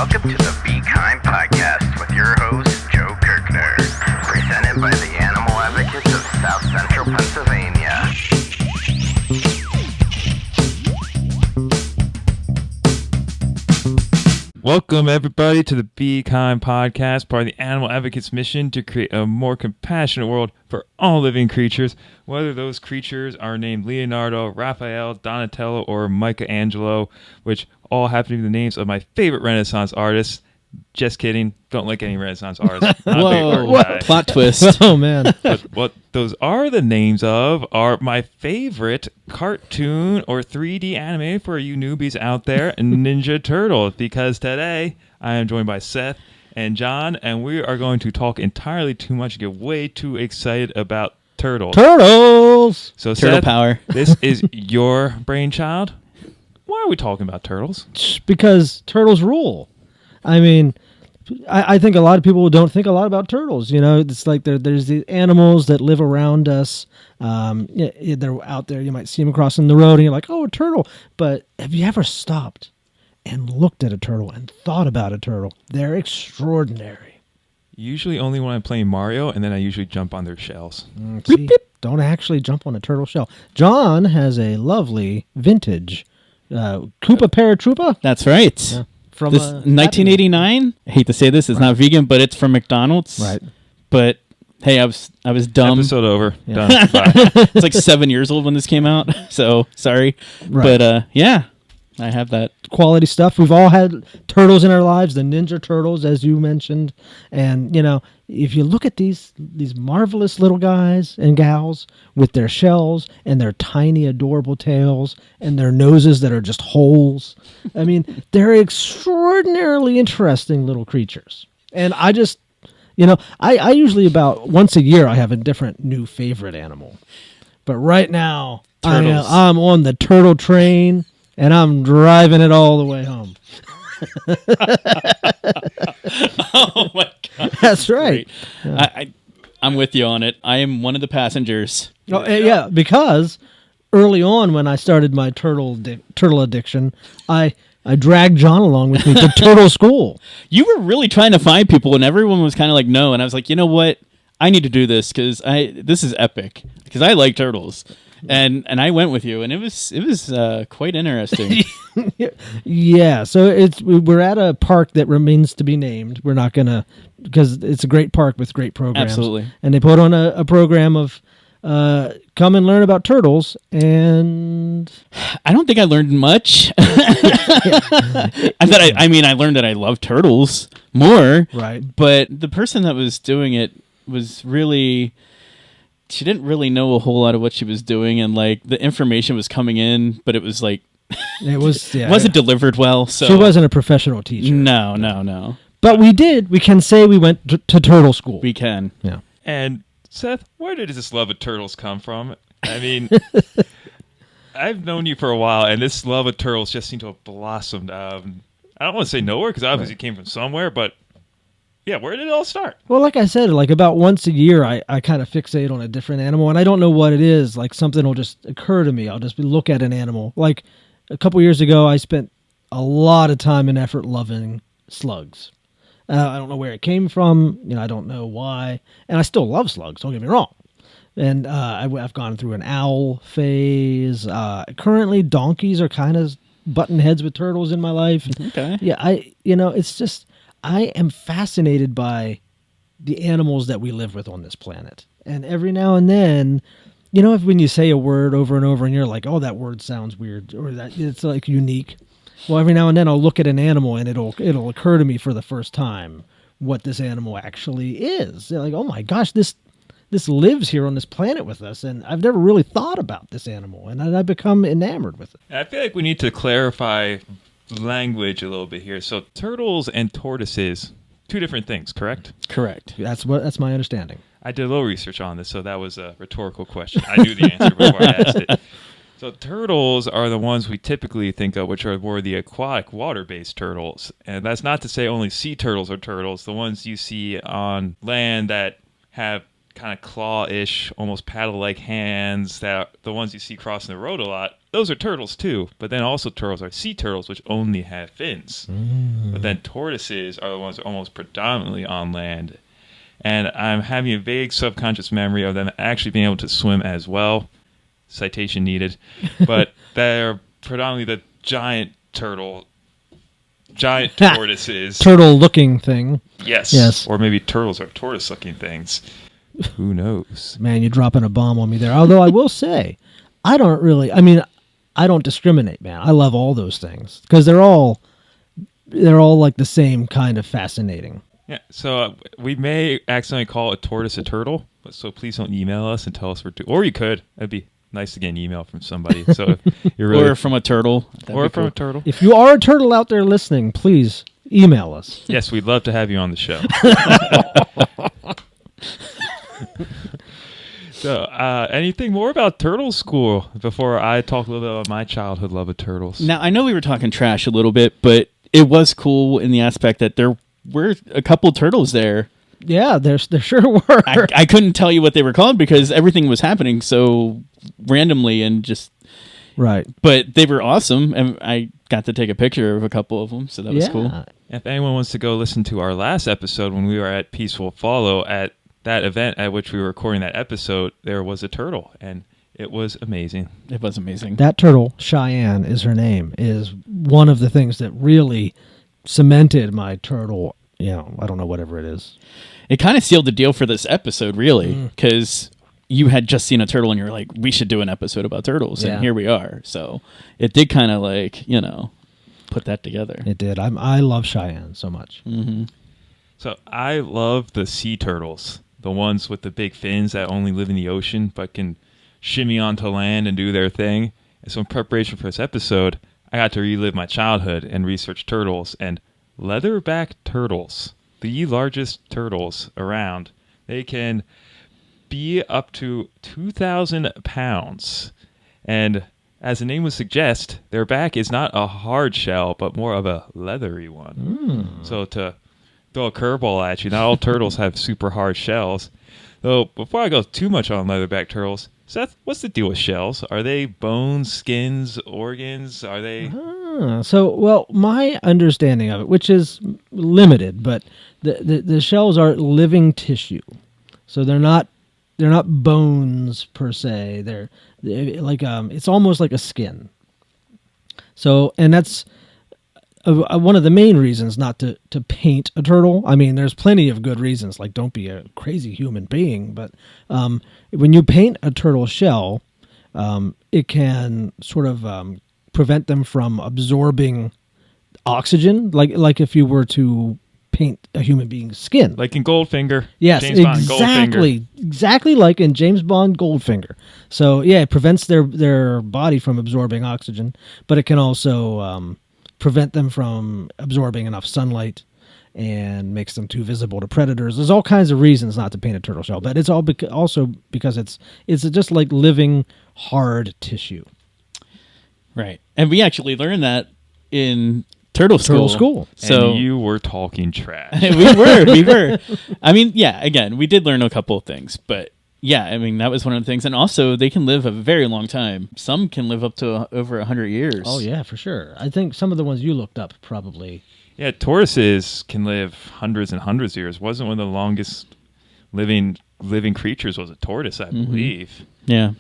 Welcome to the Be Kind podcast with your host, Joe Kirkner, presented by the Animal Advocates of South Central Pennsylvania. Welcome, everybody, to the Be Kind podcast, part of the Animal Advocates mission to create a more compassionate world for all living creatures, whether those creatures are named Leonardo, Raphael, Donatello, or Michelangelo, which all happen to be the names of my favorite Renaissance artists. Just kidding. Don't like any Renaissance artists. Not a big art guy. Plot twist. Oh, man. But what those are the names of are my favorite cartoon or 3D anime for you newbies out there, Ninja Turtle. Because today I am joined by Seth and John, and we are going to talk entirely too much, get way too excited about turtles. Turtles! So Turtle Seth, power. This is your brainchild. Why are we talking about turtles? Because turtles rule. I mean, I think a lot of people don't think a lot about turtles. You know, it's like there's the animals that live around us. They're out there. You might see them crossing the road, and you're like, oh, a turtle. But have you ever stopped and looked at a turtle and thought about a turtle? They're extraordinary. Usually only when I'm playing Mario, and then I usually jump on their shells. See, don't actually jump on a turtle shell. John has a lovely vintage Koopa Paratroopa. That's right. Yeah. From This 1989. I hate to say this, it's not vegan, but it's from McDonald's. Right. But hey, I was dumb. Episode over. Yeah. Done. Bye. It's like 7 years old when this came out, so sorry. Right. But yeah, I have that. Quality stuff. We've all had turtles in our lives, the Ninja Turtles, as you mentioned. And, you know, if you look at these marvelous little guys and gals with their shells and their tiny, adorable tails and their noses that are just holes, I mean, they're extraordinarily interesting little creatures. And I just, you know, I usually about once a year I have a different new favorite animal. But right now, Turtles. I'm on the turtle train. And I'm driving it all the way home. Oh my god, That's right. Yeah. I'm with you on it. I am one of the passengers. Oh, yeah, because early on when I started my turtle addiction, I dragged John along with me to turtle school. You were really trying to find people, and everyone was kind of like no. And I was like, you know what? I need to do this because this is epic because I like turtles. And I went with you, and it was quite interesting. Yeah, so we're at a park that remains to be named. We're not gonna, because it's a great park with great programs. Absolutely. And they put on a program of come and learn about turtles, and I don't think I learned much. I learned that I love turtles more. Right. But the person that was doing it was really. She didn't really know a whole lot of what she was doing, and like the information was coming in, but it was like it was wasn't delivered well. So she wasn't a professional teacher. No. But we did. We can say we went to turtle school. We can. Yeah. And Seth, where did this love of turtles come from? I mean, I've known you for a while, and this love of turtles just seemed to have blossomed. I don't want to say nowhere, because obviously it came from somewhere, but yeah, where did it all start? Well, like I said, like about once a year, I kind of fixate on a different animal, and I don't know what it is. Like something will just occur to me. I'll just look at an animal. Like a couple years ago, I spent a lot of time and effort loving slugs. I don't know where it came from. You know, I don't know why, and I still love slugs. Don't get me wrong. And I've gone through an owl phase. Currently, donkeys are kind of button heads with turtles in my life. Okay. Yeah, it's just. I am fascinated by the animals that we live with on this planet. And every now and then, you know, when you say a word over and over and you're like, oh, that word sounds weird or that it's like unique. Well, every now and then I'll look at an animal and it'll occur to me for the first time what this animal actually is. They're like, oh my gosh, this lives here on this planet with us. And I've never really thought about this animal. And I've become enamored with it. I feel like we need to clarify language a little bit here. So turtles and tortoises, two different things, correct? Correct. That's my understanding. I did a little research on this, so that was a rhetorical question. I knew the answer before I asked it. So turtles are the ones we typically think of, which are more the aquatic water-based turtles. And that's not to say only sea turtles are turtles. The ones you see on land that have kind of claw-ish, almost paddle-like hands, that the ones you see crossing the road a lot those are turtles too. But then also turtles are sea turtles, which only have fins. But then tortoises are the ones almost predominantly on land. And I'm having a vague subconscious memory of them actually being able to swim as well. Citation needed. But they're predominantly the giant tortoises. Turtle-looking thing. Yes. Or maybe turtles are tortoise-looking things. Who knows? Man, you're dropping a bomb on me there. Although I will say, I don't discriminate, man. I love all those things because they're all like the same kind of fascinating. Yeah, so we may accidentally call a tortoise a turtle, but so please don't email us and tell us or you could. That'd be nice to get an email from somebody. So if you're really, or from a turtle. or from a turtle. If you are a turtle out there listening, please email us. Yes, we'd love to have you on the show. So, anything more about Turtle School before I talk a little bit about my childhood love of turtles? Now, I know we were talking trash a little bit, but it was cool in the aspect that there were a couple turtles there. Yeah, there sure were. I couldn't tell you what they were called because everything was happening so randomly and just... Right. But they were awesome, and I got to take a picture of a couple of them, so that was cool. If anyone wants to go listen to our last episode when we were at Peaceful Follow, at that event at which we were recording that episode, there was a turtle, and it was amazing. It was amazing. That turtle, Cheyenne is her name, is one of the things that really cemented my turtle, I don't know, whatever it is. It kind of sealed the deal for this episode, really, because you had just seen a turtle and you were like, we should do an episode about turtles, and here we are. So it did kind of put that together. It did. I love Cheyenne so much. Mm-hmm. So I love the sea turtles. The ones with the big fins that only live in the ocean but can shimmy onto land and do their thing. And so in preparation for this episode, I got to relive my childhood and research turtles. And leatherback turtles, the largest turtles around, they can be up to 2,000 pounds. And as the name would suggest, their back is not a hard shell, but more of a leathery one. So to throw a curveball at you, not all turtles have super hard shells. Though, before I go too much on leatherback turtles, Seth, what's the deal with shells? Are they bones, skins, organs? Are they... my understanding of it, which is limited, but the shells are living tissue. So they're not bones per se. They're like it's almost like a skin. So, and that's one of the main reasons not to paint a turtle. I mean, there's plenty of good reasons, like don't be a crazy human being. But when you paint a turtle shell, it can sort of prevent them from absorbing oxygen, like if you were to paint a human being's skin. Like in Goldfinger. Yes, James Bond, exactly. Goldfinger. Exactly like in James Bond Goldfinger. So, yeah, it prevents their body from absorbing oxygen, but it can also prevent them from absorbing enough sunlight and makes them too visible to predators. There's all kinds of reasons not to paint a turtle shell, but it's all also because it's just like living hard tissue. Right. And we actually learned that in Turtle School. So and you were talking trash. we were. I mean, yeah, again, we did learn a couple of things, but yeah, I mean, that was one of the things. And also, they can live a very long time. Some can live up to over 100 years. Oh, yeah, for sure. I think some of the ones you looked up probably. Yeah, tortoises can live hundreds and hundreds of years. Wasn't one of the longest living creatures was a tortoise, I believe. Yeah.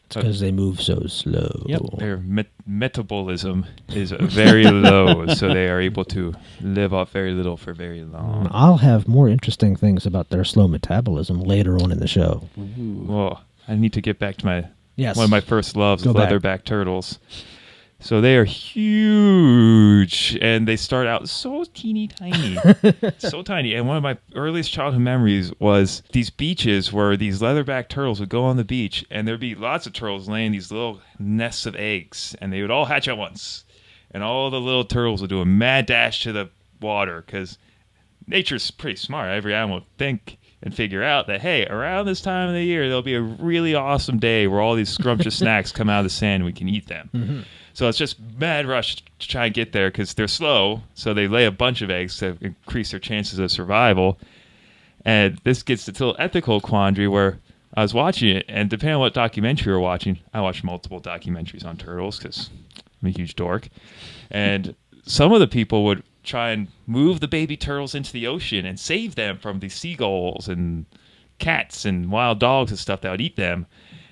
It's because they move so slow. Yep. Their metabolism is very low, so they are able to live off very little for very long. I'll have more interesting things about their slow metabolism later on in the show. Ooh. Well, I need to get back to one of my first loves, Go back. leatherback turtles. So they are huge, and they start out so teeny tiny, so tiny. And one of my earliest childhood memories was these beaches where these leatherback turtles would go on the beach, and there'd be lots of turtles laying these little nests of eggs, and they would all hatch at once. And all the little turtles would do a mad dash to the water, because nature's pretty smart. Every animal would think and figure out that, hey, around this time of the year, there'll be a really awesome day where all these scrumptious snacks come out of the sand and we can eat them. Mm-hmm. So it's just mad rush to try and get there because they're slow. So they lay a bunch of eggs to increase their chances of survival. And this gets to the ethical quandary where I was watching it, and depending on what documentary you're watching, I watched multiple documentaries on turtles because I'm a huge dork. And some of the people would try and move the baby turtles into the ocean and save them from the seagulls and cats and wild dogs and stuff that would eat them.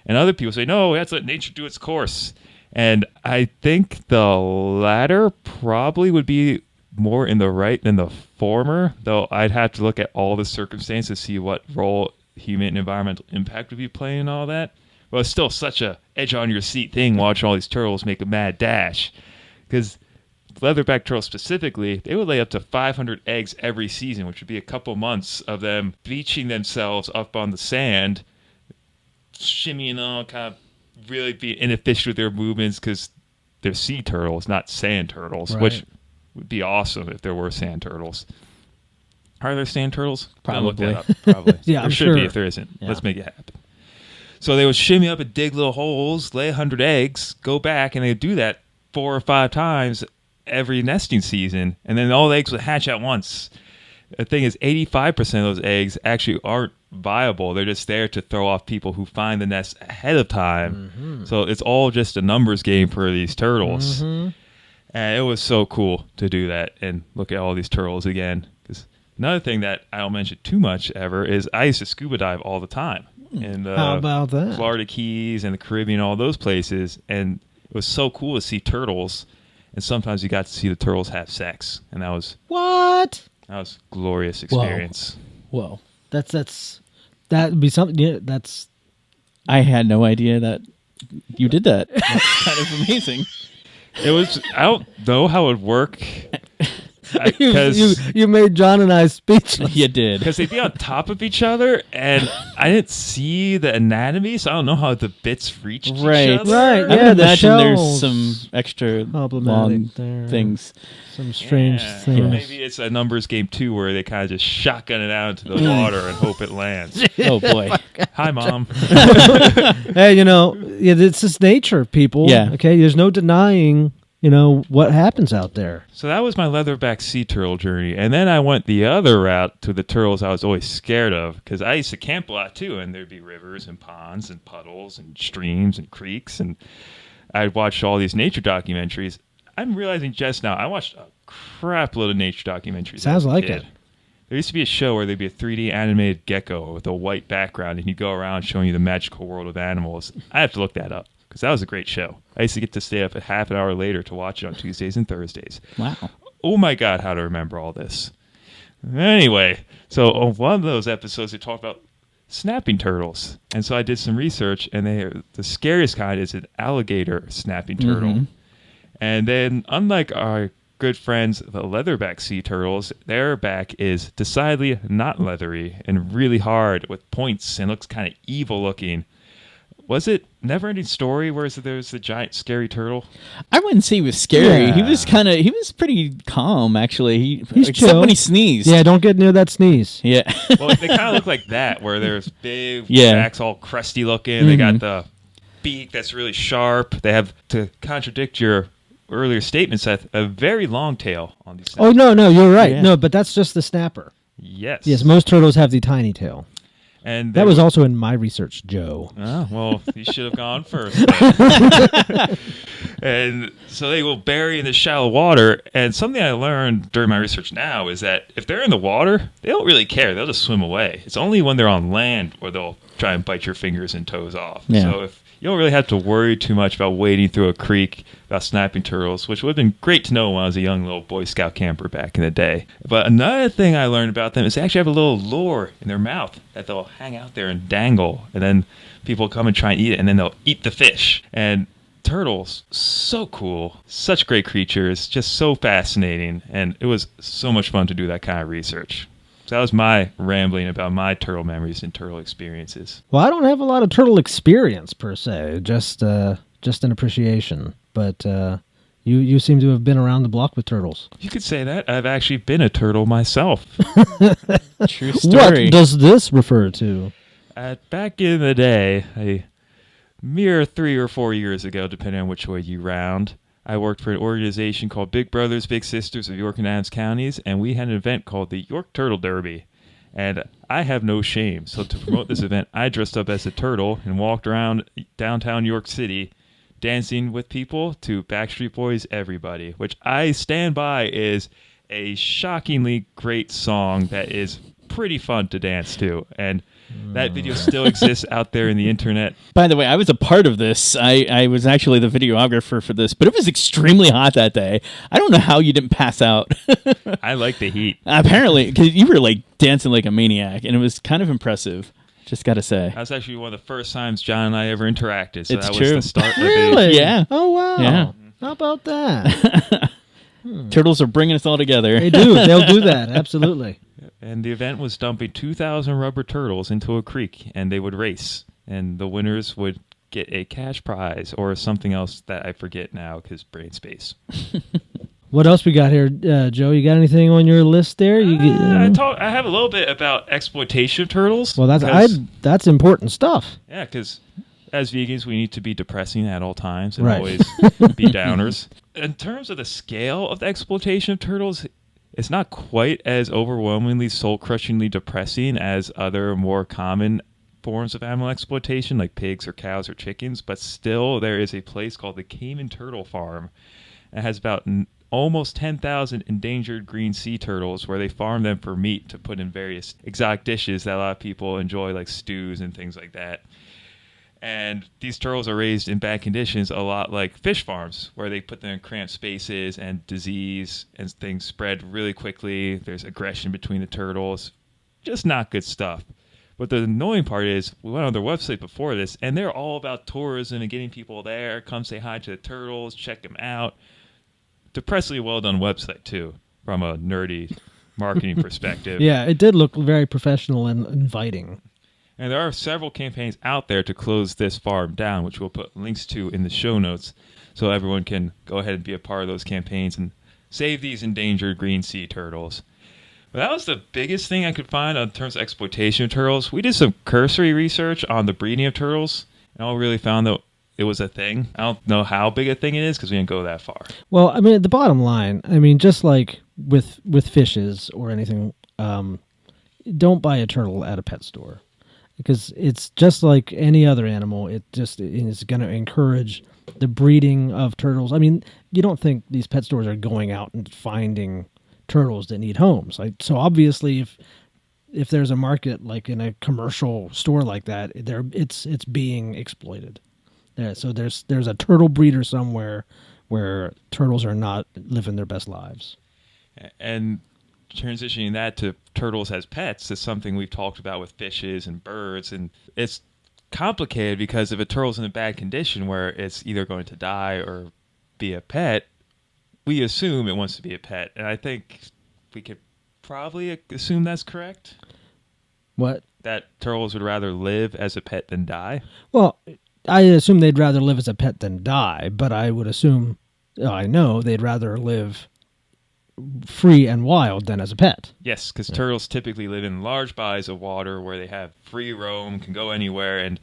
And other people say, no, let's let nature do its course. And I think the latter probably would be more in the right than the former, though I'd have to look at all the circumstances to see what role human and environmental impact would be playing and all that. But it's still such a edge on your seat thing watching all these turtles make a mad dash. Because leatherback turtles specifically, they would lay up to 500 eggs every season, which would be a couple months of them beaching themselves up on the sand, shimmying on, kind of really be inefficient with their movements because they're sea turtles, not sand turtles, Right. which would be awesome if there were sand turtles. Are there sand turtles? Gotta look Probably. that up. Probably. Yeah, there I'm should sure. be if there isn't. Yeah. Let's make it happen. So they would shimmy up and dig little holes, lay 100 eggs, go back, and they would do that 4 or 5 times every nesting season, and then all the eggs would hatch at once. The thing is, 85% of those eggs actually aren't viable. They're just there to throw off people who find the nest ahead of time. So it's all just a numbers game for these turtles. And it was so cool to do that and look at all these turtles again. 'Cause another thing that I don't mention too much ever is I used to scuba dive all the time in the How about that? Florida Keys and the Caribbean, all those places. And it was so cool to see turtles. And sometimes you got to see the turtles have sex. And that was What? a glorious experience. Whoa. That would be something. Yeah, that's I had no idea that you did that. That's kind of amazing. It was, I don't know how it would work. you, Because you made John and I speechless. You did. they'd be on top of each other, and I didn't see the anatomy, so I don't know how the bits reached Right. each other. Right, I yeah, would the imagine there's shells. some extra Problematic long there. things. Some strange Yeah. things. Or maybe it's a numbers game too, where they kind of just shotgun it out into the water and hope it lands. Oh boy. Hi, Mom. Hey, it's just nature, people. Yeah. Okay, there's no denying, what happens out there. So that was my leatherback sea turtle journey. And then I went the other route to the turtles I was always scared of, because I used to camp a lot too, and there'd be rivers and ponds and puddles and streams and creeks, and I'd watch all these nature documentaries. I'm realizing just now, I watched a crap load of nature documentaries. Sounds as a like kid. it. There used to be a show where there'd be a 3D animated gecko with a white background, and he'd go around showing you the magical world of animals. I have to look that up, because that was a great show. I used to get to stay up a half an hour later to watch it on Tuesdays and Thursdays. Wow. Oh my God, how to remember all this. Anyway, so on one of those episodes, they talked about snapping turtles. And so I did some research, and the scariest kind is an alligator snapping turtle. Mhm. And then, unlike our good friends, the leatherback sea turtles, their back is decidedly not leathery and really hard with points and looks kind of evil looking. Was it Neverending Story where there's the giant scary turtle? I wouldn't say he was scary. Yeah. He was pretty calm actually. He's except chill. when he sneezed. Yeah, don't get near that sneeze. Yeah. Well, they kind of look like that, where there's big Yeah. backs all crusty looking. They got the beak that's really sharp. They have, to contradict your earlier statement, Seth, a very long tail on these. Oh, no, you're right. Yeah. No, but that's just the snapper. Yes. Yes, most turtles have the tiny tail. And That was also in my research, Joe. Oh, well, you should have gone first. And so they will bury in the shallow water. And something I learned during my research now is that if they're in the water, they don't really care. They'll just swim away. It's only when they're on land where they'll try and bite your fingers and toes off. Yeah. So if you don't really have to worry too much about wading through a creek about snapping turtles, which would have been great to know when I was a young little Boy Scout camper back in the day. But another thing I learned about them is they actually have a little lure in their mouth that they'll hang out there and dangle, and then people come and try and eat it, and then they'll eat the fish. And turtles, so cool, such great creatures, just so fascinating, and it was so much fun to do that kind of research. So that was my rambling about my turtle memories and turtle experiences. Well, I don't have a lot of turtle experience per se, just an appreciation. But you seem to have been around the block with turtles. You could say that. I've actually been a turtle myself. True story. What does this refer to? Back in the day, a mere 3 or 4 years ago, depending on which way you round, I worked for an organization called Big Brothers Big Sisters of York and Adams Counties, and we had an event called the York Turtle Derby. And I have no shame. So to promote this event, I dressed up as a turtle and walked around downtown New York City dancing with people to Backstreet Boys' Everybody, which I stand by is a shockingly great song that is pretty fun to dance to. And that video still exists out there in the internet. By the way, I was a part of this. I was actually the videographer for this, but it was extremely hot that day. I don't know how you didn't pass out. I like the heat. Apparently, because you were like dancing like a maniac, and it was kind of impressive. Just got to say. That was actually one of the first times John and I ever interacted. So It's that true. was the start of Really? it. Yeah. Oh, wow. Yeah. How about that? Turtles are bringing us all together. They do. They'll do that. Absolutely. And the event was dumping 2,000 rubber turtles into a creek, and they would race. And the winners would get a cash prize or something else that I forget now because brain space. What else we got here, Joe? You got anything on your list there? I have a little bit about exploitation of turtles. Well, that's important stuff. Yeah, because as vegans, we need to be depressing at all times and Right. always be downers. In terms of the scale of the exploitation of turtles, it's not quite as overwhelmingly soul-crushingly depressing as other more common forms of animal exploitation like pigs or cows or chickens, but still there is a place called the Cayman Turtle Farm. It has about almost 10,000 endangered green sea turtles where they farm them for meat to put in various exotic dishes that a lot of people enjoy, like stews and things like that. And these turtles are raised in bad conditions, a lot like fish farms, where they put them in cramped spaces and disease and things spread really quickly. There's aggression between the turtles. Just not good stuff. But the annoying part is, we went on their website before this, and they're all about tourism and getting people there. Come say hi to the turtles, check them out. Depressingly well done website, too, from a nerdy marketing perspective. Yeah, it did look very professional and inviting. And there are several campaigns out there to close this farm down, which we'll put links to in the show notes so everyone can go ahead and be a part of those campaigns and save these endangered green sea turtles. But that was the biggest thing I could find in terms of exploitation of turtles. We did some cursory research on the breeding of turtles, and all we really found that it was a thing. I don't know how big a thing it is because we didn't go that far. Well, I mean, the bottom line, just like with fishes or anything, don't buy a turtle at a pet store. Because it's just like any other animal. It is going to encourage the breeding of turtles. I mean, you don't think these pet stores are going out and finding turtles that need homes. So obviously, if there's a market like in a commercial store like that, it's being exploited. So there's a turtle breeder somewhere where turtles are not living their best lives. And transitioning that to turtles as pets is something we've talked about with fishes and birds, and it's complicated because if a turtle's in a bad condition where it's either going to die or be a pet, we assume it wants to be a pet, and I think we could probably assume that's correct. What? That turtles would rather live as a pet than die. Well, I assume they'd rather live as a pet than die, but I would assume, I know they'd rather live free and wild than as a pet. Yes, because turtles typically live in large bodies of water where they have free roam, can go anywhere, and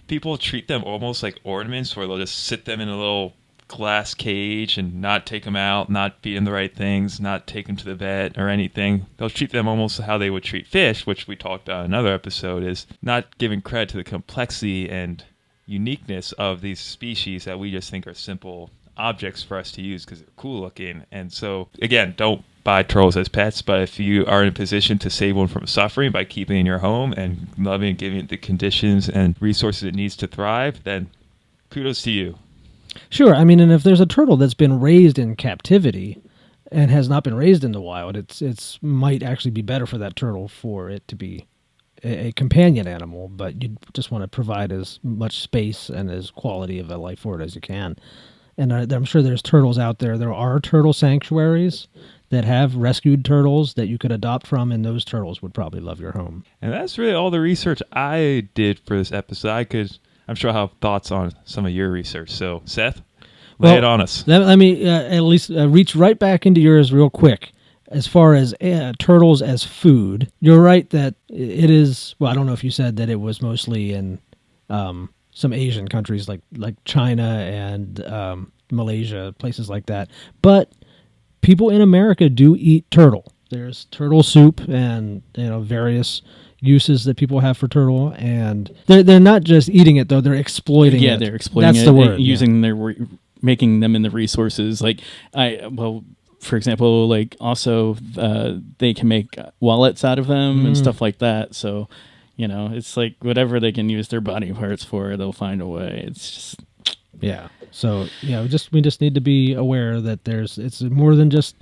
people treat them almost like ornaments where they'll just sit them in a little glass cage and not take them out, not feed them the right things, not take them to the vet or anything. They'll treat them almost how they would treat fish, which we talked about in another episode, is not giving credit to the complexity and uniqueness of these species that we just think are simple objects for us to use because they're cool looking. And so, again, don't buy turtles as pets, but if you are in a position to save one from suffering by keeping it in your home and loving and giving it the conditions and resources it needs to thrive, then kudos to you. Sure. I mean, and if there's a turtle that's been raised in captivity and has not been raised in the wild, it's might actually be better for that turtle for it to be a companion animal, but you just want to provide as much space and as quality of a life for it as you can. And I'm sure there's turtles out there. There are turtle sanctuaries that have rescued turtles that you could adopt from, and those turtles would probably love your home. And that's really all the research I did for this episode. I'm sure I'll have thoughts on some of your research. So, Seth, lay it on us. Let me at least reach right back into yours real quick. As far as turtles as food, you're right that it is, well, I don't know if you said that it was mostly in some Asian countries like China and Malaysia, places like that. But people in America do eat turtle. There's turtle soup and various uses that people have for turtle, and they're not just eating it though, they're exploiting it. Yeah, they're exploiting That's it. the word. Using making them in the resources. Like for example, like also they can make wallets out of them and stuff like that. So, it's like whatever they can use their body parts for, they'll find a way. It's just So we just need to be aware that it's more than just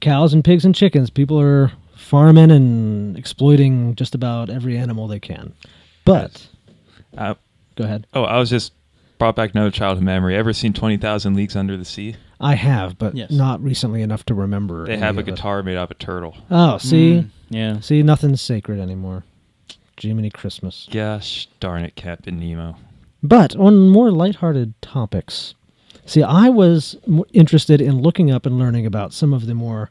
cows and pigs and chickens. People are farming and exploiting just about every animal they can. But go ahead. Oh, I was just brought back another childhood memory. Ever seen 20,000 Leagues Under the Sea? I have, but Yes. not recently enough to remember. They have a guitar made out of a turtle. Oh, see? yeah. See, nothing's sacred anymore. Jiminy Christmas. Gosh darn it, Captain Nemo. But on more lighthearted topics, see, I was interested in looking up and learning about some of the more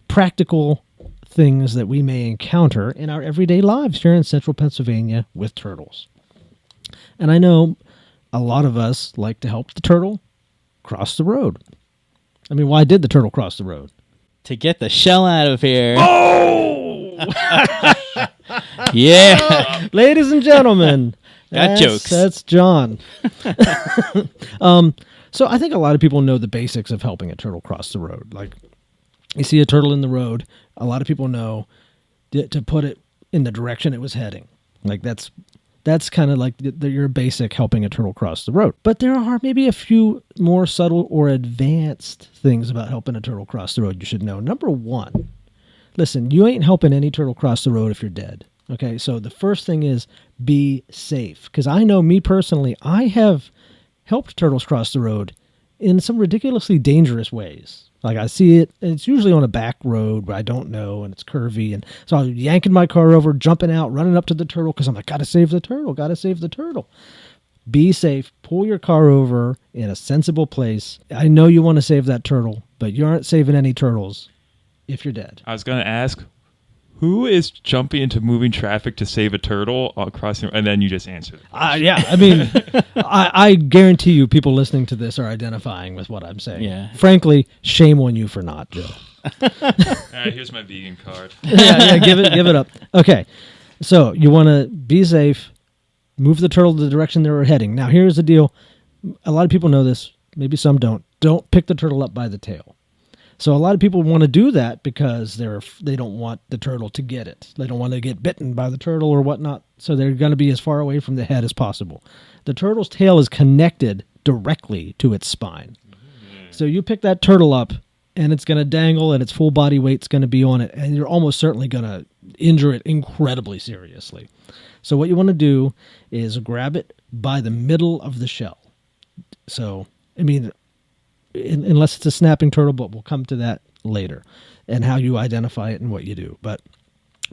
practical things that we may encounter in our everyday lives here in central Pennsylvania with turtles. And I know a lot of us like to help the turtle cross the road. I mean, why did the turtle cross the road? To get the shell out of here. Oh! Yeah. Ladies and gentlemen, Got jokes. That's John. So I think a lot of people know the basics of helping a turtle cross the road. Like, you see a turtle in the road, a lot of people know to put it in the direction it was heading. Like, that's kind of like your basic helping a turtle cross the road. But there are maybe a few more subtle or advanced things about helping a turtle cross the road you should know. Number one, listen, you ain't helping any turtle cross the road if you're dead. Okay, so the first thing is be safe. Because I know, me personally, I have helped turtles cross the road in some ridiculously dangerous ways. Like, I see it, and it's usually on a back road where I don't know, and it's curvy. And so I'm yanking my car over, jumping out, running up to the turtle, because I'm like, gotta save the turtle, gotta save the turtle. Be safe. Pull your car over in a sensible place. I know you want to save that turtle, but you aren't saving any turtles if you're dead. I was going to ask, who is jumping into moving traffic to save a turtle crossing, and then you just answered. Yeah, I mean, I guarantee you people listening to this are identifying with what I'm saying. Yeah. Frankly, shame on you for not, Joe. All right, here's my vegan card. yeah, give it up. Okay, so you want to be safe, move the turtle the direction they were heading. Now, here's the deal. A lot of people know this. Maybe some don't. Don't pick the turtle up by the tail. So a lot of people want to do that because they don't want the turtle to get it. They don't want to get bitten by the turtle or whatnot. So they're going to be as far away from the head as possible. The turtle's tail is connected directly to its spine. So you pick that turtle up, and it's going to dangle, and its full body weight's going to be on it, and you're almost certainly going to injure it incredibly seriously. So what you want to do is grab it by the middle of the shell. So, I mean, unless it's a snapping turtle, but we'll come to that later, and how you identify it and what you do. But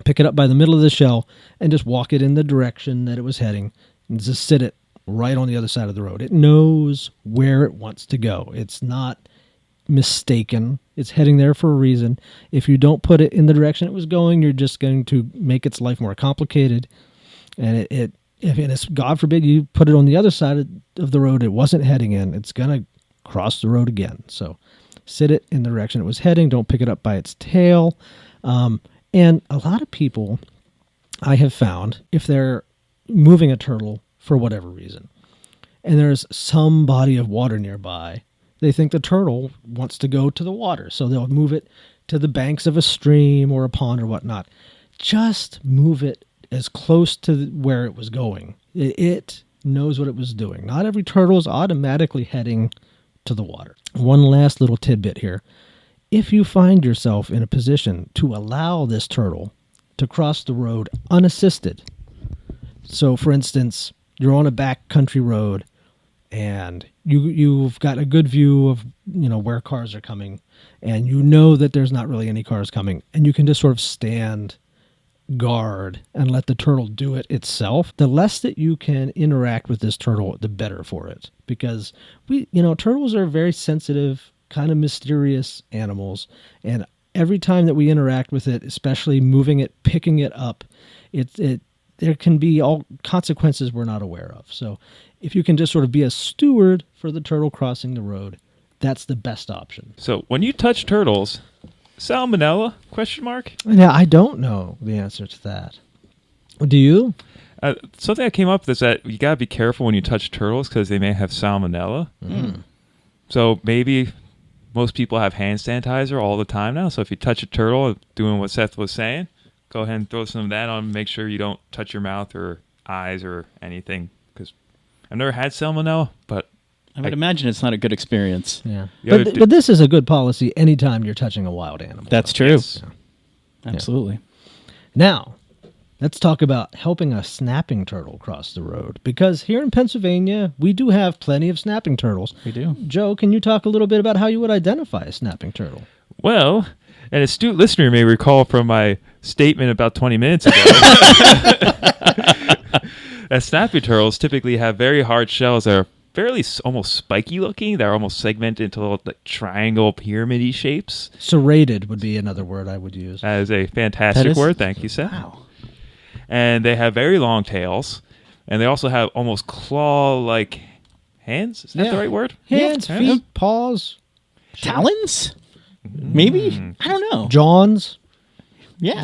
pick it up by the middle of the shell and just walk it in the direction that it was heading, and just sit it right on the other side of the road. It knows where it wants to go. It's not mistaken. It's heading there for a reason. If you don't put it in the direction it was going, you're just going to make its life more complicated. And if it's, God forbid, you put it on the other side of the road it wasn't heading in, it's going to cross the road again. So sit it in the direction it was heading. Don't pick it up by its tail. And a lot of people, I have found, if they're moving a turtle for whatever reason, and there's some body of water nearby, they think the turtle wants to go to the water. So they'll move it to the banks of a stream or a pond or whatnot. Just move it as close to where it was going. It knows what it was doing. Not every turtle is automatically heading to the water. One last little tidbit here. If you find yourself in a position to allow this turtle to cross the road unassisted, so for instance, you're on a back country road and you've got a good view of where cars are coming, and you know that there's not really any cars coming, and you can just sort of stand guard and let the turtle do it itself. The less that you can interact with this turtle, the better for it, because turtles are very sensitive, kind of mysterious animals, and every time that we interact with it, especially moving it, picking it up, there can be all consequences we're not aware of. So if you can just sort of be a steward for the turtle crossing the road, that's the best option. So when you touch turtles, Salmonella? Question mark. Now, I don't know the answer to that. Do you? Something that came up is that you gotta be careful when you touch turtles because they may have salmonella. So maybe most people have hand sanitizer all the time now. So if you touch a turtle, doing what Seth was saying, go ahead and throw some of that on. Make sure you don't touch your mouth or eyes or anything. Because I've never had salmonella, but I would imagine it's not a good experience. Yeah. Yeah, But this is a good policy anytime you're touching a wild animal. That's true. Yes. Absolutely. Now, let's talk about helping a snapping turtle cross the road. Because here in Pennsylvania, we do have plenty of snapping turtles. We do. Joe, can you talk a little bit about how you would identify a snapping turtle? Well, an astute listener may recall from my statement about 20 minutes ago that snapping turtles typically have very hard shells that are fairly almost spiky looking. They're almost segmented into little triangle pyramid-y shapes. Serrated would be another word I would use. That is a fantastic word. Thank you, Seth. Wow. And they have very long tails. And they also have almost claw-like hands. Is that the right word? Hands, Yeah. feet, paws, Talons? Maybe? I don't know. Johns, Yeah.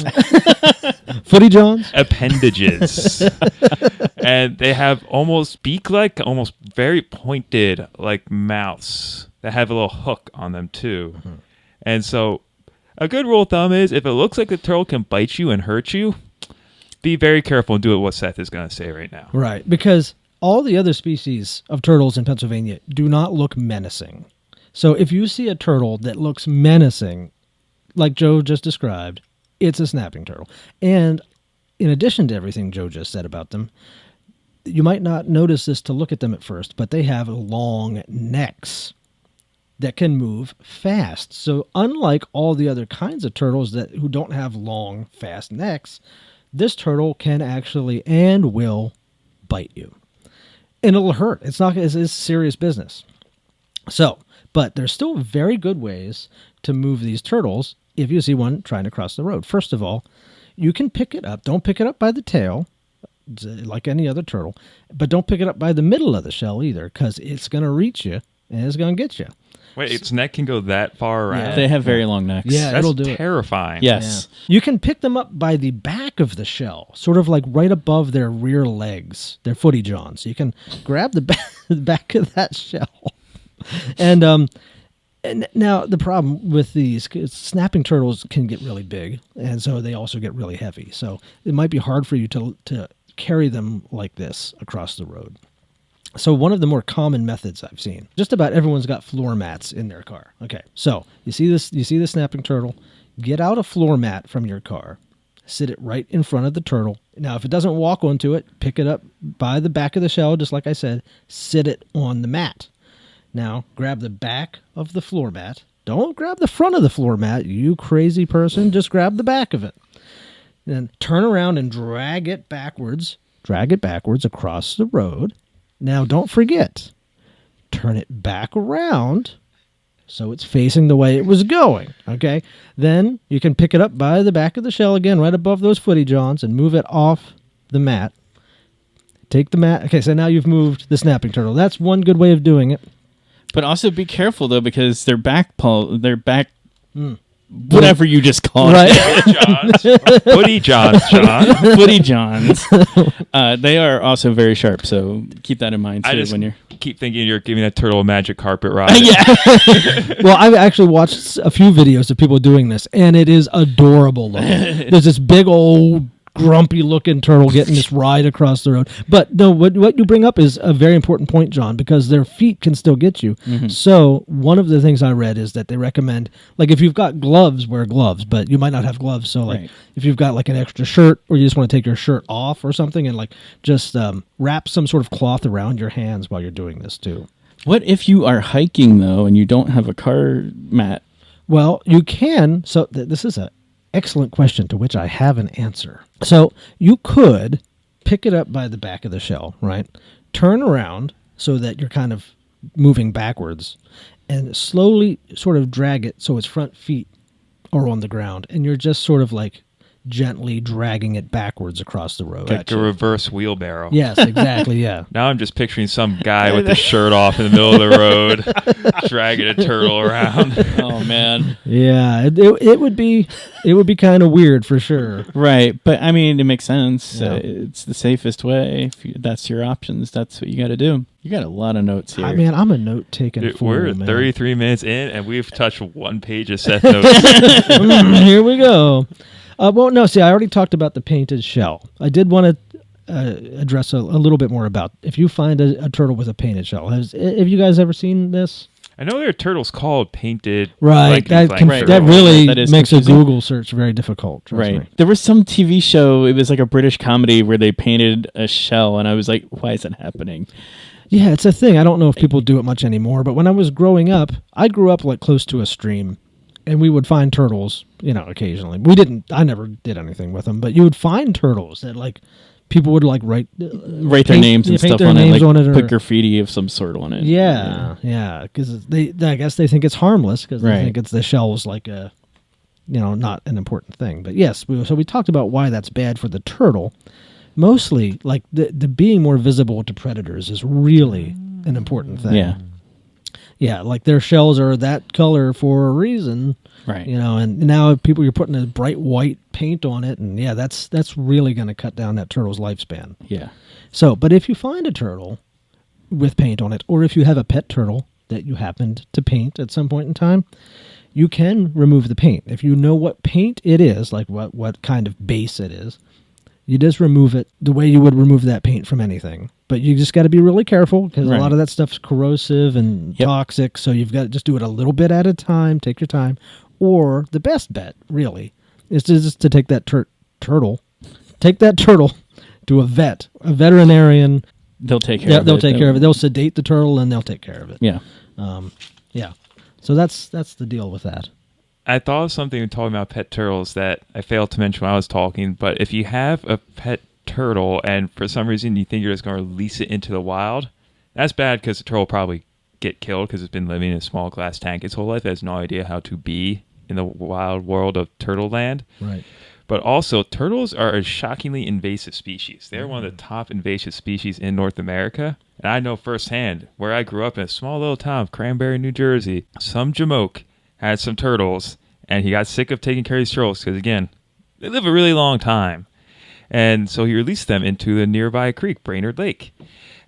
footy Johns. Appendages. And they have almost beak-like, almost very pointed, like mouths that have a little hook on them, too. And so a good rule of thumb is if it looks like the turtle can bite you and hurt you, be very careful and do what Seth is going to say right now. Right, because all the other species of turtles in Pennsylvania do not look menacing. So if you see a turtle that looks menacing, like Joe just described, it's a snapping turtle. And in addition to everything Joe just said about them, you might not notice this to look at them at first, but they have long necks that can move fast. So unlike all the other kinds of turtles who don't have long, fast necks, this turtle can actually and will bite you. And it'll hurt. It's serious business. So, but there's still very good ways to move these turtles if you see one trying to cross the road. First of all, you can pick it up. Don't pick it up by the tail, like any other turtle, but don't pick it up by the middle of the shell either, because it's going to reach you and it's going to get you. Wait, its neck can go that far around? They have very long necks. Yeah, That's it'll do it. terrifying. Yes. Yeah. You can pick them up by the back of the shell, sort of like right above their rear legs, their footy johns. You can grab the back of that shell. And now the problem with these snapping turtles can get really big, and so they also get really heavy. So it might be hard for you to carry them like this across the road. So one of the more common methods I've seen, just about everyone's got floor mats in their car. Okay, so you see the snapping turtle, get out a floor mat from your car, sit it right in front of the turtle. Now, if it doesn't walk onto it, pick it up by the back of the shell, just like I said, sit it on the mat. Now, grab the back of the floor mat. Don't grab the front of the floor mat, you crazy person. Just grab the back of it. Then turn around and drag it backwards across the road. Now, don't forget, turn it back around so it's facing the way it was going, okay? Then you can pick it up by the back of the shell again, right above those footy johns, and move it off the mat. Take the mat. Okay, so now you've moved the snapping turtle. That's one good way of doing it. But also be careful, though, because their back, whatever you just call it. Footy Johns, John. Footy Johns. They are also very sharp, so keep that in mind, too, I just when you're... keep thinking you're giving that turtle a magic carpet ride. Well, I've actually watched a few videos of people doing this, and it is adorable looking. There's this big old grumpy looking turtle getting this ride across the road. But no, what you bring up is a very important point, John, because their feet can still get you. Mm-hmm. So one of the things I read is that they recommend, like if you've got gloves, wear gloves, but you might not have gloves. So like if you've got like an extra shirt, or you just want to take your shirt off or something, and like just wrap some sort of cloth around your hands while you're doing this too. What if you are hiking, though, and you don't have a car mat? Well, you can. So this is an excellent question to which I have an answer. So you could pick it up by the back of the shell, right? Turn around so that you're kind of moving backwards and slowly sort of drag it so its front feet are on the ground. And you're just sort of like gently dragging it backwards across the road. Like a reverse wheelbarrow. Yes, exactly, yeah. Now I'm just picturing some guy with his shirt off in the middle of the road, dragging a turtle around. Oh man. Yeah, it would be kind of weird for sure. Right, but I mean, it makes sense. Yeah. It's the safest way. That's your options. That's what you got to do. You got a lot of notes here. Man, I'm a note-taking fool, We're man. 33 minutes in, and we've touched one page of Seth notes. Here we go. Well, no, see, I already talked about the painted shell. I did want to address a little bit more about if you find a turtle with a painted shell. Have you guys ever seen this? I know there are turtles called painted. Right, that really That is makes confusing. a Google search very difficult. Trust me. There was some TV show, it was like a British comedy where they painted a shell, and I was like, why is that happening? Yeah, it's a thing. I don't know if people do it much anymore, but when I was growing up, I grew up like close to a stream, and we would find turtles, occasionally. I never did anything with them, but you would find turtles that like people would like write their names and paint stuff their on it, names like on it, or put graffiti of some sort on it. Yeah, because I guess they think it's harmless because they think it's the shell's like a, not an important thing. But yes, so we talked about why that's bad for the turtle. Mostly, like the being more visible to predators is really an important thing. Yeah, like their shells are that color for a reason. Right. And now you're putting a bright white paint on it, and yeah, that's really going to cut down that turtle's lifespan. Yeah. So, but if you find a turtle with paint on it, or if you have a pet turtle that you happened to paint at some point in time, you can remove the paint. If you know what paint it is, like what kind of base it is, you just remove it the way you would remove that paint from anything. But you just got to be really careful because a lot of that stuff's corrosive and toxic. So you've got to just do it a little bit at a time. Take your time. Or the best bet, really, is to take that turtle to a veterinarian. They'll take care of it. They'll take care of it. They'll sedate the turtle and they'll take care of it. Yeah. Yeah. So that's the deal with that. I thought of something when talking about pet turtles that I failed to mention when I was talking, but if you have a pet turtle and for some reason you think you're just going to release it into the wild, that's bad because the turtle will probably get killed because it's been living in a small glass tank its whole life. It has no idea how to be in the wild world of turtle land. Right. But also, turtles are a shockingly invasive species. They're one of the top invasive species in North America. And I know firsthand, where I grew up in a small little town of Cranberry, New Jersey, some jamoke had some turtles, and he got sick of taking care of these turtles because, again, they live a really long time. And so he released them into the nearby creek, Brainerd Lake.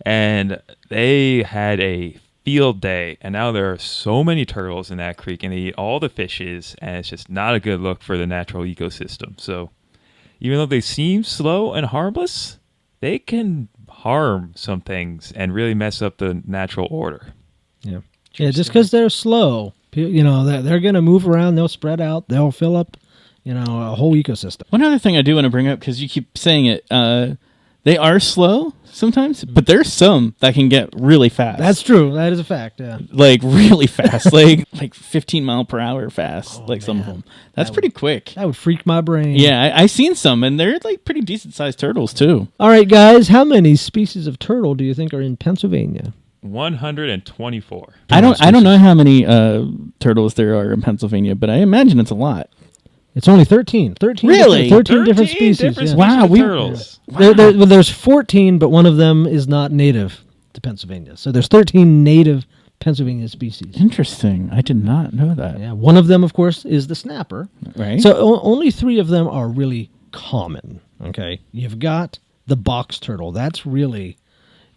And they had a field day, and now there are so many turtles in that creek, and they eat all the fishes, and it's just not a good look for the natural ecosystem. So even though they seem slow and harmless, they can harm some things and really mess up the natural order. Yeah, just because they're slow, they're going to move around, they'll spread out, they'll fill up, a whole ecosystem. One other thing I do want to bring up, because you keep saying it, they are slow sometimes, but there's some that can get really fast. That's true. That is a fact, yeah. Like really fast, like 15 mile per hour fast, some of them. That's pretty quick. That would freak my brain. Yeah, I seen some, and they're like pretty decent sized turtles too. All right, guys, how many species of turtle do you think are in Pennsylvania? 124. I don't know how many turtles there are in Pennsylvania, but I imagine it's a lot. It's only 13. 13 Really? 13 different species. Wow, turtles. There's 14, but one of them is not native to Pennsylvania. So there's 13 native Pennsylvania species. Interesting. I did not know that. Yeah, one of them, of course, is the snapper. Right. So only 3 of them are really common. Okay, you've got the box turtle. That's really,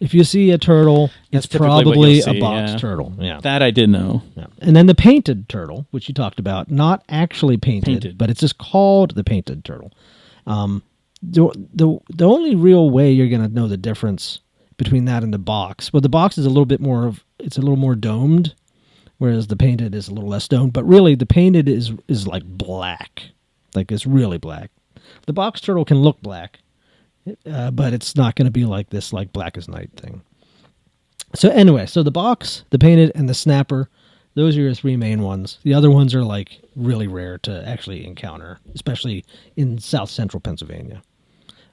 if you see a turtle, it's typically what probably you'll see, a box yeah. turtle. Yeah, That I did know. yeah. And then the painted turtle, which you talked about, not actually painted. But it's just called the painted turtle. The only real way you're going to know the difference between that and the box, well, the box is a little more domed, whereas the painted is a little less domed. But really, the painted is like black, like it's really black. The box turtle can look black, but it's not going to be like this, like black as night thing. So anyway, so the box, the painted, and the snapper, those are your 3 main ones. The other ones are like really rare to actually encounter, especially in south central Pennsylvania.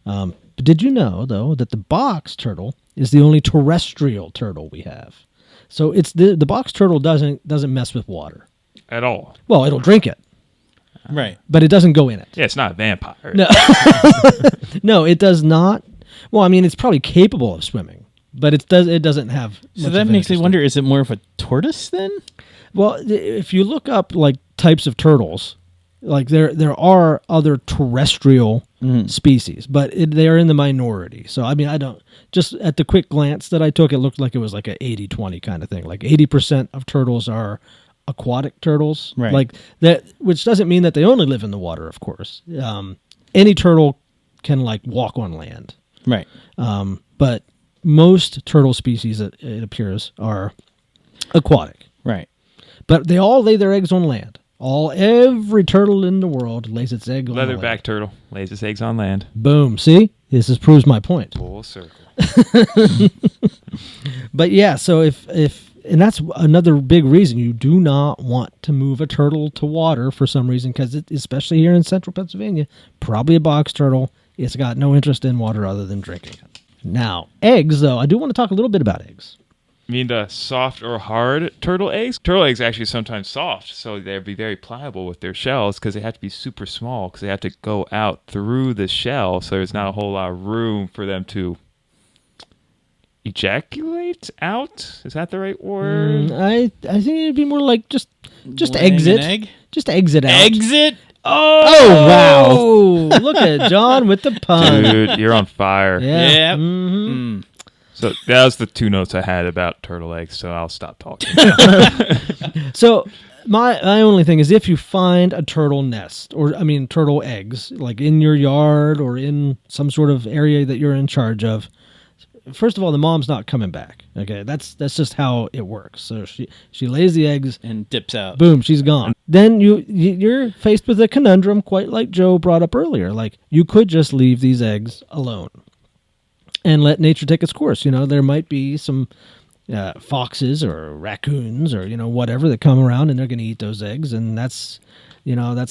But did you know, though, that the box turtle is the only terrestrial turtle we have? So it's the box turtle doesn't mess with water At all. Well, it'll drink it. Right. but it doesn't go in it. Yeah, it's not a vampire. No, no, it does not. Well, I mean, it's probably capable of swimming, but it doesn't have. So much that of an makes me interest wonder: is it more of a tortoise then? Well, if you look up like types of turtles, like there are other terrestrial species, but they're in the minority. So I mean, I don't just at the quick glance that I took, it looked like it was like a 80-20 kind of thing. Like 80% of turtles are aquatic turtles, Right. like that, which doesn't mean that they only live in the water, of course. Any turtle can like walk on land, Right. but most turtle species, it appears, are aquatic. Right. But they all lay their eggs on land. Every turtle in the world lays its egg on land. Leatherback turtle lays its eggs on land. Boom. See? This proves my point. Full circle. But yeah, so if and that's another big reason you do not want to move a turtle to water for some reason, because especially here in central Pennsylvania, probably a box turtle, it's got no interest in water other than drinking it. Now, eggs, though, I do want to talk a little bit about eggs. You mean the soft or hard turtle eggs? Turtle eggs are actually sometimes soft, so they'd be very pliable with their shells because they have to be super small because they have to go out through the shell, so there's not a whole lot of room for them to ejaculate out. Is that the right word? I think it'd be more like just Laying exit. an egg? Just exit out. Exit. Oh, wow. Look at John with the pun. Dude, you're on fire. Yeah. Yeah. Mhm. So that was the two notes I had about turtle eggs, so I'll stop talking. So my only thing is if you find a turtle nest, or I mean turtle eggs, like in your yard or in some sort of area that you're in charge of, first of all, the mom's not coming back. Okay, that's just how it works. So she lays the eggs, And dips out. boom, she's gone. Then you're faced with a conundrum, quite like Joe brought up earlier. Like you could just leave these eggs alone and let nature take its course. You know, there might be some foxes or raccoons or whatever that come around and they're going to eat those eggs, and that's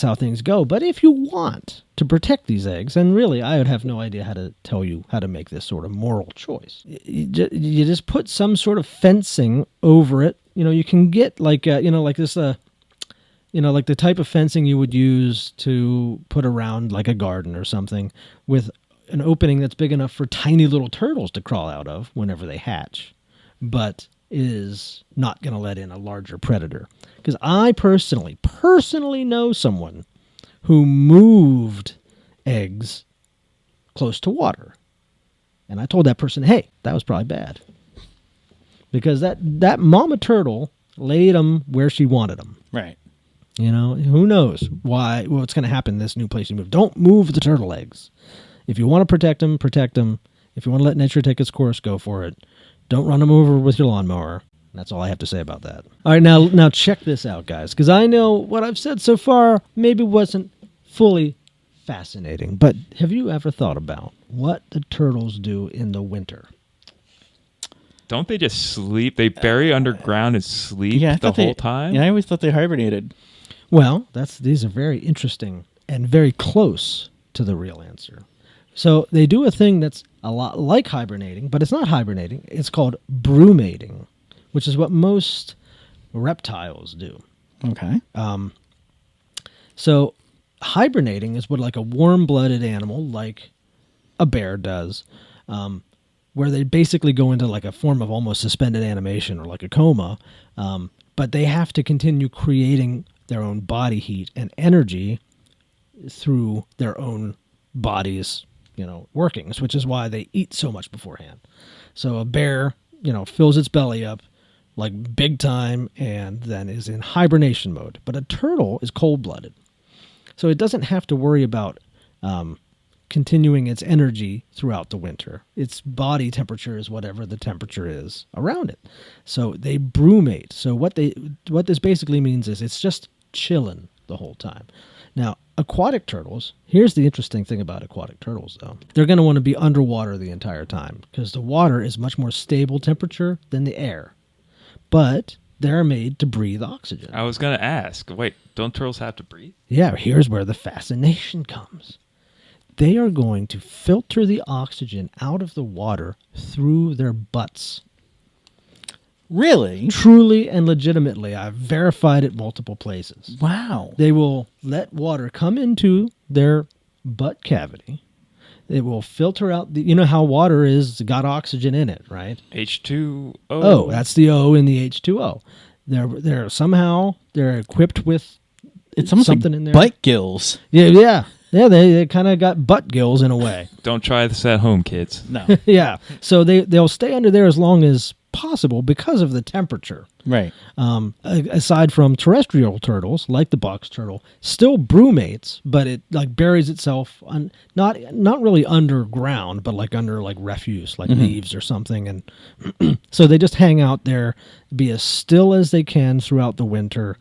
how things go. But if you want to protect these eggs, and really I would have no idea how to tell you how to make this sort of moral choice. You just put some sort of fencing over it. You can get like like this like the type of fencing you would use to put around like a garden or something, with an opening that's big enough for tiny little turtles to crawl out of whenever they hatch, but is not going to let in a larger predator. Because I personally know someone who moved eggs close to water. And I told that person, hey, that was probably bad. Because that mama turtle laid them where she wanted them. Right. Who knows what's going to happen in this new place you move. Don't move the turtle eggs. If you want to protect them, protect them. If you want to let nature take its course, go for it. Don't run them over with your lawnmower. That's all I have to say about that. All right, now check this out, guys, because I know what I've said so far maybe wasn't fully fascinating, but have you ever thought about what the turtles do in the winter? Don't they just sleep? They bury underground and sleep Yeah, the whole time? Yeah, I always thought they hibernated. Well, these are very interesting and very close to the real answer. So they do a thing that's a lot like hibernating, but it's not hibernating. It's called brumating, which is what most reptiles do. Okay. So hibernating is what like a warm-blooded animal like a bear does, where they basically go into like a form of almost suspended animation or like a coma, but they have to continue creating their own body heat and energy through their own bodies, workings, which is why they eat so much beforehand. So a bear, fills its belly up like big time and then is in hibernation mode. But a turtle is cold-blooded. So it doesn't have to worry about continuing its energy throughout the winter. Its body temperature is whatever the temperature is around it. So they brumate. So what this basically means is it's just chilling the whole time. Now, aquatic turtles, here's the interesting thing about aquatic turtles, though. They're going to want to be underwater the entire time because the water is much more stable temperature than the air. But they're made to breathe oxygen. I was going to ask, wait, don't turtles have to breathe? Yeah, here's where the fascination comes. They are going to filter the oxygen out of the water through their butts. Really? Truly and legitimately. I've verified it multiple places. Wow. They will let water come into their butt cavity. It will filter out you know how water is got oxygen in it, right? H2O. Oh, that's the O in the H2O. They're somehow they're equipped with It's almost something like in there. butt gills. Yeah. They kind of got butt gills in a way. Don't try this at home, kids. No. Yeah. So they'll stay under there as long as possible because of the temperature. Right. Aside from terrestrial turtles, like the box turtle, still brumates, but it like buries itself not really underground, but like under like refuse, like leaves or something, and so they just hang out there, be as still as they can throughout the winter.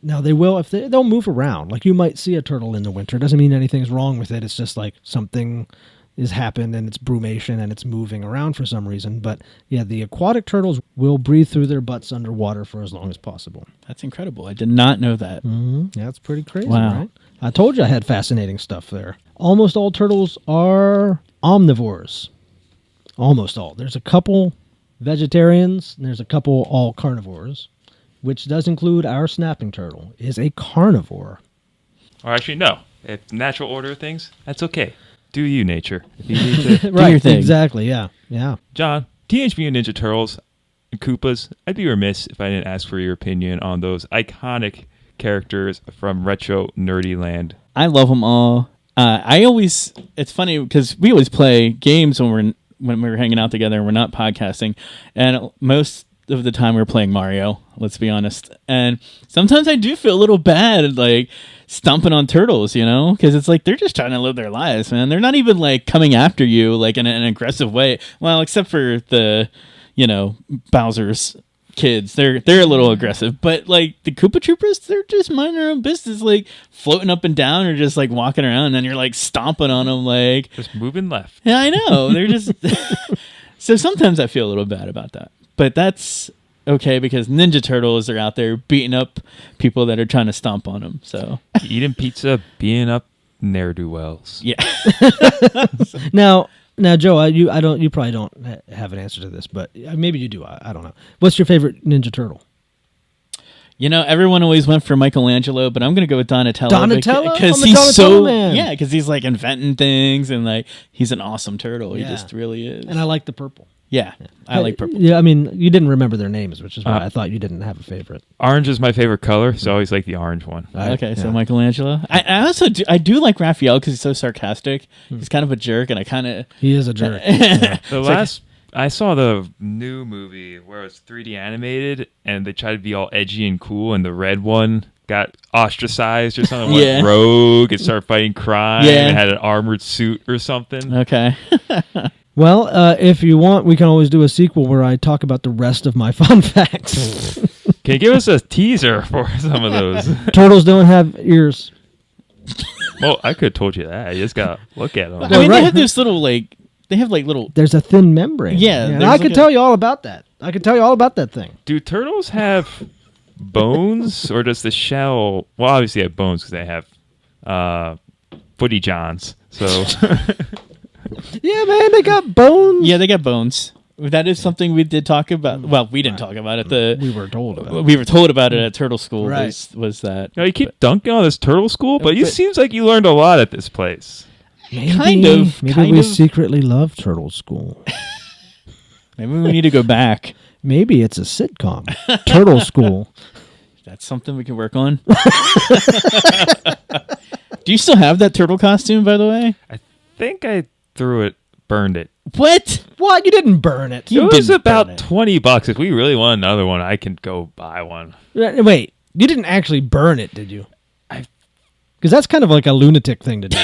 Now they will they'll move around. Like you might see a turtle in the winter. It doesn't mean anything's wrong with it. It's just like something has happened and it's brumation and it's moving around for some reason. But yeah, the aquatic turtles will breathe through their butts underwater for as long as possible. That's incredible. I did not know that. Mm-hmm. Yeah, that's pretty crazy, Wow. right? I told you I had fascinating stuff there. Almost all turtles are omnivores. Almost all. There's a couple vegetarians and there's a couple all carnivores, which does include our snapping turtle, is a carnivore. Or actually, no. If natural order of things, that's okay. Do you, nature. If you need to. Right, your thing. exactly, yeah. John, Teenage Mutant Ninja Turtles and Koopas, I'd be remiss if I didn't ask for your opinion on those iconic characters from retro nerdy land. I love them all. It's funny because we always play games when we were hanging out together and we're not podcasting. And most of the time we're playing Mario, let's be honest. And sometimes I do feel a little bad, like stomping on turtles, you know, because it's like they're just trying to live their lives, man. They're not even like coming after you like in an aggressive way. Well, except for the, you know, Bowser's kids. They're a little aggressive, but like the Koopa Troopers, they're just minding their own business, like floating up and down or just like walking around, and then you're like stomping on them, like Just moving left. yeah, I know. They're just so sometimes I feel a little bad about that. But that's okay because Ninja Turtles are out there beating up people that are trying to stomp on them. So Eating pizza, being up ne'er-do-wells. yeah, Now, Joe, you probably don't have an answer to this, but maybe you do. I don't know. What's your favorite Ninja Turtle? you know, everyone always went for Michelangelo, but I'm gonna go with Donatello. Donatello? Because I'm a he's Donatello man. yeah, because he's like inventing things and like he's an awesome turtle. Yeah. He just really is. And I like the purple. Yeah, I like purple. Yeah, I mean, you didn't remember their names, which is why I thought you didn't have a favorite. Orange is my favorite color, so I always like the orange one. Okay, so Yeah. Michelangelo. I also do like Raphael because he's so sarcastic. He's kind of a jerk, and I kind of He is a jerk. Yeah. I saw the new movie where it's 3D animated and they tried to be all edgy and cool, and the red one got ostracized or something. Yeah. Went rogue and started fighting crime. Yeah. And had an armored suit or something. okay. Well, if you want, we can always do a sequel where I talk about the rest of my fun facts. Can you give us a teaser for some of those? Turtles don't have ears. Well, I could have told you that. You just got to look at them. I mean, right. they have this little like they have like little. There's a thin membrane. Yeah, and there's I like could tell you all about that. I could tell you all about that thing. Do turtles have bones, or does the shell? Well, obviously they have bones because they have footy johns. So Yeah, man, they got bones. Yeah, they got bones. That is something we did talk about. Well, we didn't talk about it. We were told about it. We were told about it at Turtle School. Right. Was that? you keep dunking on this turtle school, but it But- seems like you learned a lot at this place. Maybe, Kind of, Maybe kind we of. secretly love Turtle School. Maybe we need to go back. Maybe it's a sitcom. Turtle School. That's something we can work on. Do you still have that turtle costume, by the way? I think I threw it, burned it. What? What? You didn't burn it. You It was didn't about burn it. $20. If we really want another one, I can go buy one. Wait, you didn't actually burn it, did you? I- Because that's kind of like a lunatic thing to do.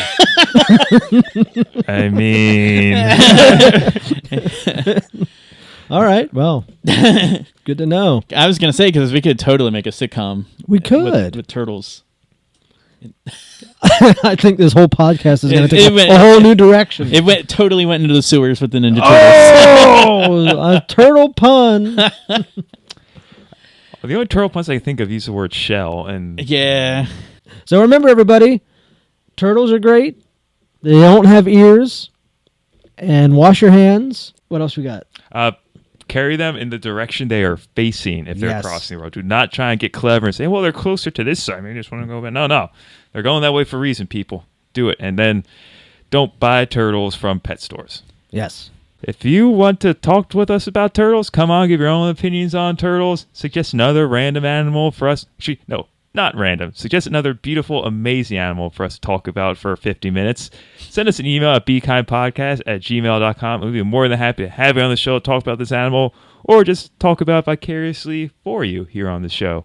I mean, All right, well, good to know. I was gonna say because we could totally make a sitcom. We could. with turtles. I think this whole podcast is going to It take went- a whole new direction. It totally went into the sewers with the Ninja Turtles. Oh, a turtle pun. the only turtle puns I can think of use the word shell, and Yeah. So remember, everybody, turtles are great. They don't have ears. And wash your hands. What else we got? carry them in the direction they are facing if they're Yes. crossing the road. Do not try and get clever and say, well, they're closer to this side. Maybe I just want to go back. No. They're going that way for a reason, people. Do it. And then don't buy turtles from pet stores. Yes. If you want to talk with us about turtles, come on, give your own opinions on turtles. Suggest another random animal for us. Actually, no, not random. Suggest another beautiful, amazing animal for us to talk about for 50 minutes. Send us an email at bekindpodcast@gmail.com. We'll be more than happy to have you on the show, talk about this animal, or just talk about it vicariously for you here on the show.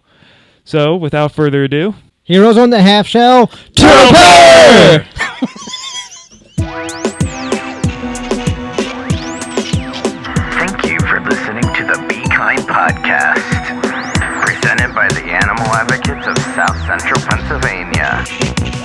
So, without further ado, Heroes on the half shell. Turtle power! Thank you for listening to the Be Kind podcast, presented by the Animal Advocates of South Central Pennsylvania.